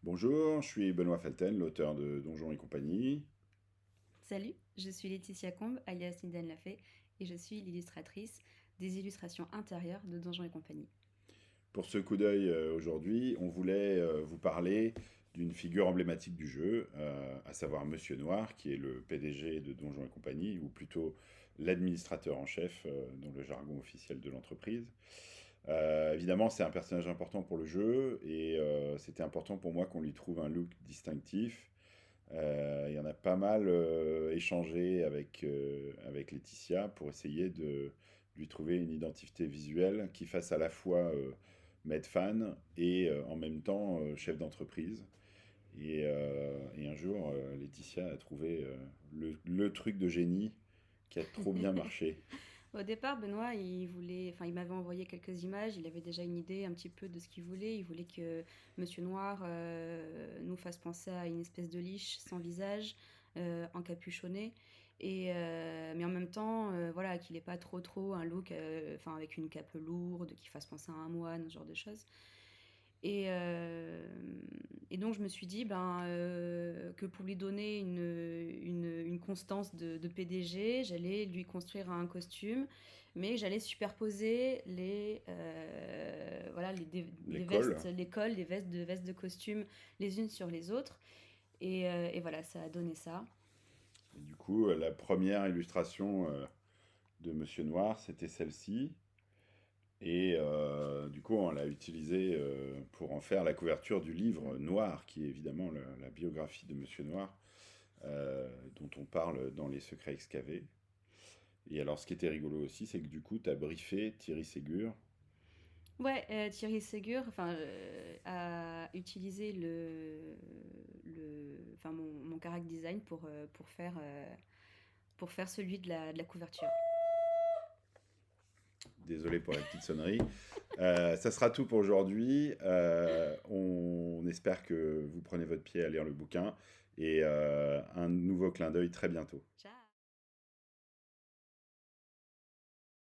Bonjour, je suis Benoît Felten, l'auteur de Donjons et compagnie. Salut, je suis Laetitia Combe, alias Linden Lafay, et je suis l'illustratrice des illustrations intérieures de Donjons et compagnie. Pour ce coup d'œil aujourd'hui, on voulait vous parler d'une figure emblématique du jeu, à savoir Monsieur Noir, qui est le PDG de Donjons et compagnie, ou plutôt l'administrateur en chef dans le jargon officiel de l'entreprise. Évidemment, c'est un personnage important pour le jeu, et c'était important pour moi qu'on lui trouve un look distinctif. Il y en a pas mal échangé avec Laetitia pour essayer de lui trouver une identité visuelle qui fasse à la fois maître fan et en même temps chef d'entreprise. Et un jour, Laetitia a trouvé le truc de génie qui a trop bien marché. Au départ, Benoît, il m'avait envoyé quelques images, il avait déjà une idée un petit peu de ce qu'il voulait. Il voulait que Monsieur Noir nous fasse penser à une espèce de liche sans visage, encapuchonné, mais en même temps, voilà, qu'il n'ait pas trop un look, avec une cape lourde, qui fasse penser à un moine, ce genre de choses. Et, euh, et donc je me suis dit que pour lui donner une constance de PDG, j'allais lui construire un costume, mais j'allais superposer les vestes, L'école. les cols, vestes de costume les unes sur les autres. Et voilà, ça a donné ça. Et du coup, la première illustration de Monsieur Noir, c'était celle-ci. Et du coup, on l'a utilisé pour en faire la couverture du livre Noir, qui est évidemment la biographie de Monsieur Noir, dont on parle dans Les Secrets Excavés. Et alors, ce qui était rigolo aussi, c'est que du coup, tu as briefé Thierry Ségur. Ouais, Thierry Ségur, a utilisé mon character design pour faire celui de la couverture. Désolé pour la petite sonnerie. Ça sera tout pour aujourd'hui. On espère que vous prenez votre pied à lire le bouquin et un nouveau clin d'œil très bientôt. Ciao!